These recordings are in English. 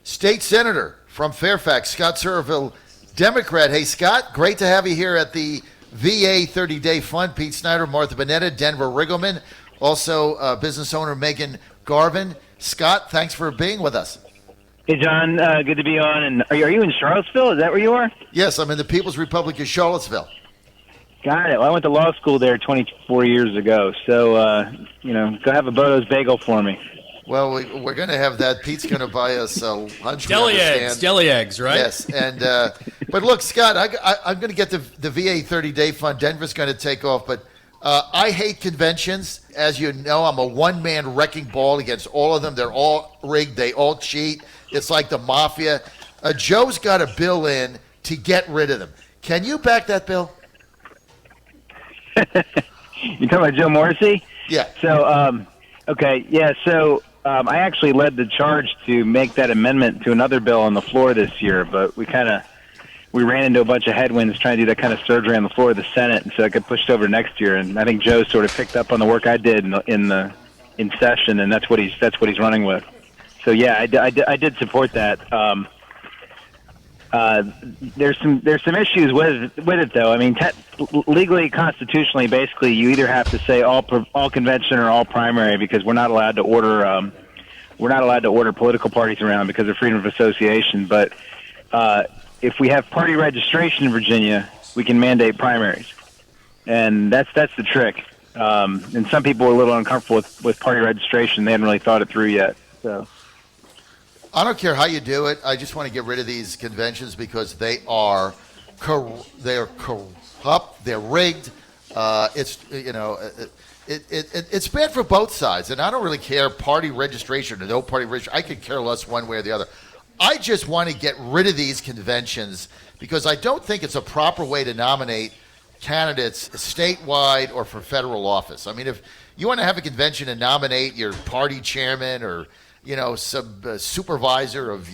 State Senator from Fairfax, Scott Surovell, Democrat. Hey, Scott, great to have you here at the VA 30-Day Fund. Pete Snyder, Martha Bonetta, Denver Riggleman, also business owner Megan Garvin. Scott, thanks for being with us. Hey, John, good to be on. And are you in Charlottesville? Is that where you are? Yes, I'm in the People's Republic of Charlottesville. Got it. Well, I went to law school there 24 years ago. So, go have a Bodo's bagel for me. Well, we're going to have that. Pete's going to buy us lunch. Deli eggs, right? Yes. And but look, Scott, I'm going to get the VA 30-Day Fund. Denver's going to take off, but I hate conventions. As you know, I'm a one-man wrecking ball against all of them. They're all rigged. They all cheat. It's like the mafia. Joe's got a bill in to get rid of them. Can you back that bill? You talking about Joe Morrissey? Yeah. So, okay, yeah. So I actually led the charge to make that amendment to another bill on the floor this year, but we ran into a bunch of headwinds trying to do that kind of surgery on the floor of the Senate, and so it got pushed over next year. And I think Joe sort of picked up on the work I did in session, and that's what he's running with. So yeah, I did support that. There's some issues with it though. I mean, legally, constitutionally, basically, you either have to say all convention or all primary, because we're not allowed to order political parties around because of freedom of association. But if we have party registration in Virginia, we can mandate primaries, and that's the trick. And some people are a little uncomfortable with party registration. They hadn't really thought it through yet. So. I don't care how you do it. I just want to get rid of these conventions because they are corrupt. They're rigged. It's bad for both sides, and I don't really care party registration or no party registration. I could care less one way or the other. I just want to get rid of these conventions because I don't think it's a proper way to nominate candidates statewide or for federal office. I mean, if you want to have a convention and nominate your party chairman or some supervisor of,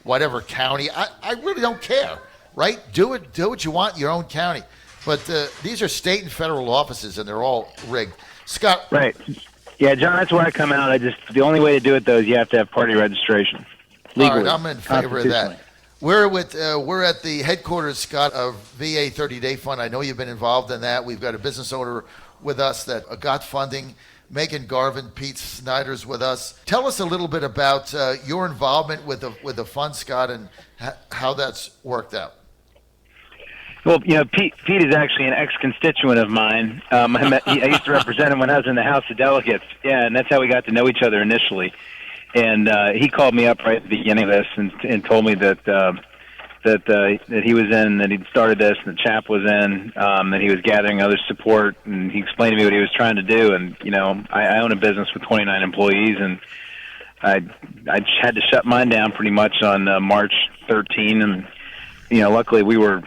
whatever county. I really don't care, right? Do what you want in your own county. But these are state and federal offices, and they're all rigged. Scott. Right. Yeah, John, that's where I come out. The only way to do it, though, is you have to have party registration. Legally, all right, I'm in favor of that. We're at the headquarters, Scott, of VA 30-Day Fund. I know you've been involved in that. We've got a business owner with us that got funding. Megan Garvin, Pete Snyder's with us. Tell us a little bit about your involvement with the fund, Scott, and how that's worked out. Well, Pete is actually an ex-constituent of mine. I used to represent him when I was in the House of Delegates. Yeah, and that's how we got to know each other initially. And he called me up right at the beginning of this and told me that he was in, that he'd started this, and the chap was in, that he was gathering other support, and he explained to me what he was trying to do. And I own a business with 29 employees, and I had to shut mine down pretty much on March 13. And luckily we were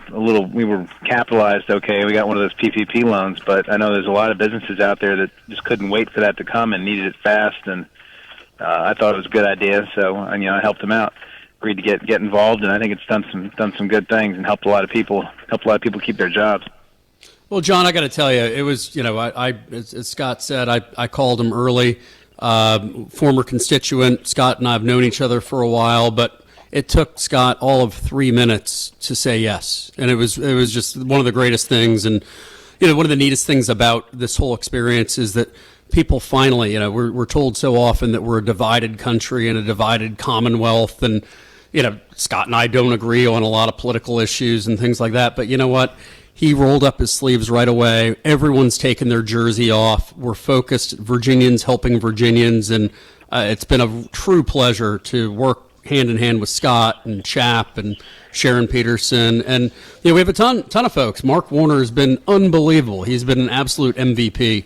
capitalized okay. We got one of those PPP loans, but I know there's a lot of businesses out there that just couldn't wait for that to come and needed it fast. And I thought it was a good idea, so I helped him out. Agreed to get involved, and I think it's done some good things and helped a lot of people keep their jobs. Well, John, I got to tell you, it was as Scott said, I called him early. Former constituent, Scott and I have known each other for a while, but it took Scott all of 3 minutes to say yes, and it was just one of the greatest things. And one of the neatest things about this whole experience is that people finally, we're told so often that we're a divided country and a divided Commonwealth, and Scott and I don't agree on a lot of political issues and things like that. But you know what? He rolled up his sleeves right away. Everyone's taken their jersey off. We're focused Virginians helping Virginians, and it's been a true pleasure to work hand in hand with Scott and Chap and Sharon Peterson. And we have a ton of folks. Mark Warner has been unbelievable. He's been an absolute MVP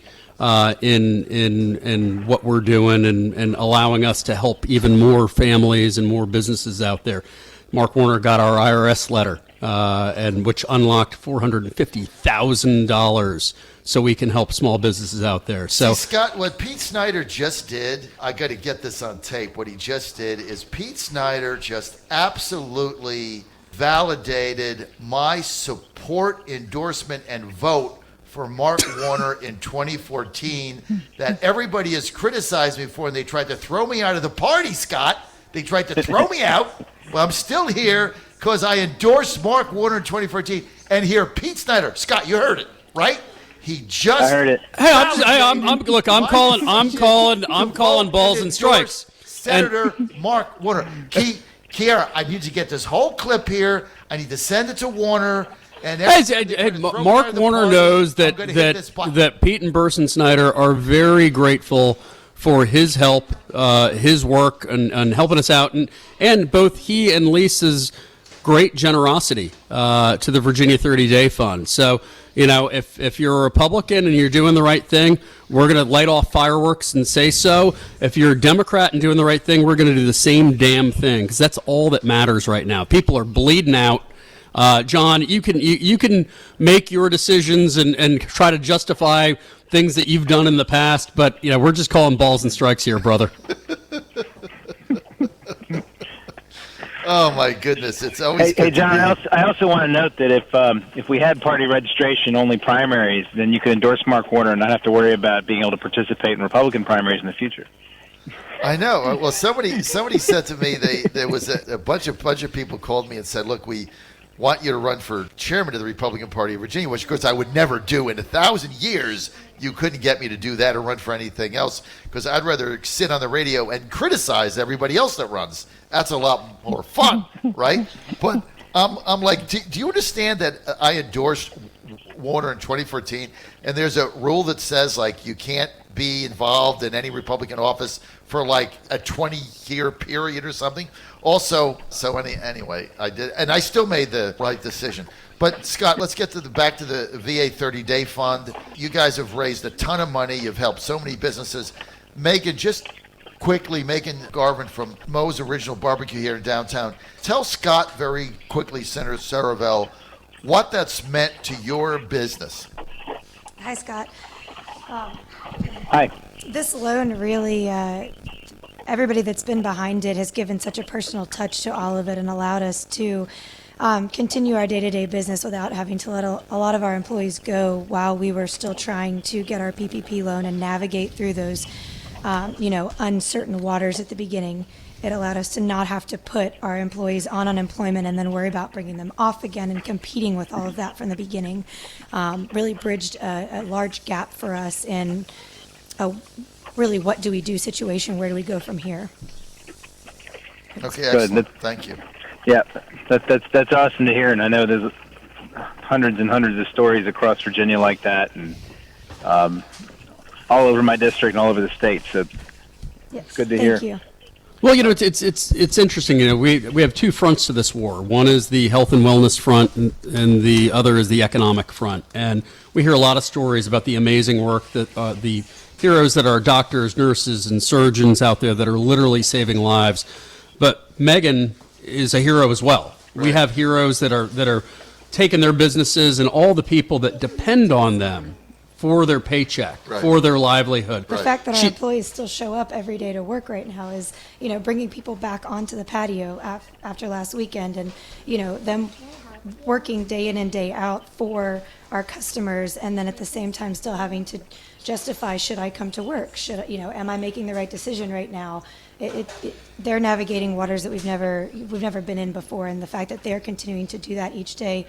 in what we're doing and allowing us to help even more families and more businesses out there. Mark Warner got our IRS letter, and which unlocked $450,000 so we can help small businesses out there. So, see, Scott, what Pete Snyder just did, I got to get this on tape. What he just did is Pete Snyder just absolutely validated my support, endorsement, and vote for Mark Warner in 2014 that everybody has criticized me for, and they tried to throw me out of the party, Scott, They tried to throw me out. Well, I'm still here because I endorsed Mark Warner in 2014. And here, Pete Snyder. Scott, you heard it, right? He just. I heard it. Hey, I'm calling balls and strikes. Senator Mark Warner. Kiara, I need to get this whole clip here. I need to send it to Warner. And Mark Warner knows that Pete and Burson Snyder are very grateful for his help, his work, and helping us out, and both he and Lisa's great generosity to the Virginia 30-Day Fund. So, if you're a Republican and you're doing the right thing, we're going to light off fireworks and say so. If you're a Democrat and doing the right thing, we're going to do the same damn thing, because that's all that matters right now. People are bleeding out. John, you can make your decisions and try to justify things that you've done in the past, but we're just calling balls and strikes here, brother. Oh my goodness, it's always. Hey John, I also want to note that if we had party registration only primaries, then you could endorse Mark Warner and not have to worry about being able to participate in Republican primaries in the future. I know. Well, somebody said to me there was a bunch of people called me and said, "Look, we want you to run for chairman of the Republican Party of Virginia," which of course I would never do. In 1,000 years, you couldn't get me to do that or run for anything else, because I'd rather sit on the radio and criticize everybody else that runs. That's a lot more fun, right? But I'm like, do you understand that I endorsed Warner in 2014, and there's a rule that says like you can't be involved in any Republican office for like a 20-year period or something. Also, anyway, I did, and I still made the right decision. But Scott, let's get back to the VA 30-Day Fund. You guys have raised a ton of money. You've helped so many businesses. Megan, just quickly, Megan Garvin from Moe's Original Barbecue here in downtown. Tell Scott very quickly, Senator Surovell, what that's meant to your business. Hi, Scott. Hi. This loan really, everybody that's been behind it has given such a personal touch to all of it and allowed us to continue our day-to-day business without having to let a lot of our employees go while we were still trying to get our PPP loan and navigate through those, uncertain waters at the beginning. It allowed us to not have to put our employees on unemployment and then worry about bringing them off again and competing with all of that from the beginning. Really bridged a large gap for us in a really what do we do situation. Where do we go from here? Okay, excellent. Thank you. Yeah, that's awesome to hear, and I know there's hundreds and hundreds of stories across Virginia like that, and all over my district and all over the state. So Yes, it's good to hear. Thank you. Well, it's interesting. We have two fronts to this war. One is the health and wellness front, and the other is the economic front. And we hear a lot of stories about the amazing work that the heroes that are doctors, nurses, and surgeons out there that are literally saving lives. But Megan is a hero as well. Right. We have heroes that are taking their businesses and all the people that depend on them for their paycheck, right, for their livelihood. The fact that our employees still show up every day to work right now is, bringing people back onto the patio after last weekend, and, them working day in and day out for our customers, and then at the same time still having to justify, should I come to work? Am I making the right decision right now? They're navigating waters that we've never been in before, and the fact that they're continuing to do that each day,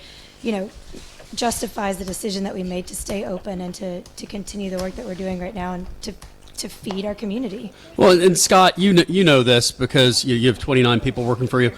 justifies the decision that we made to stay open and to continue the work that we're doing right now and to feed our community. Well, and Scott, you know this because you have 29 people working for you.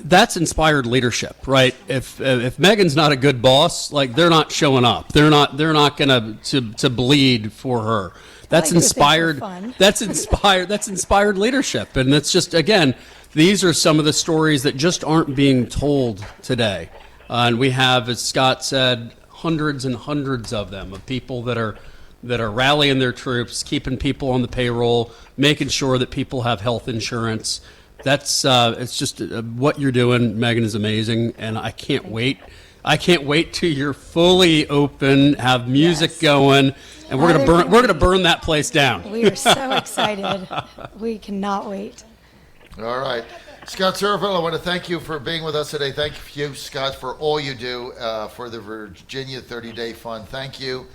That's inspired leadership, right? If Megan's not a good boss, like, they're not showing up. They're not gonna to bleed for her. That's inspired. That's inspired leadership, and it's just, again, these are some of the stories that just aren't being told today. And we have, as Scott said, hundreds and hundreds of them, of people that are rallying their troops, keeping people on the payroll, making sure that people have health insurance. That's it's just what you're doing, Megan, is amazing, and I can't wait. I can't wait till you're fully open, have music going, and we're gonna burn that place down. We are so excited. We cannot wait. All right. Scott Surovell, I want to thank you for being with us today. Thank you, Scott, for all you do for the Virginia 30-Day Fund. Thank you.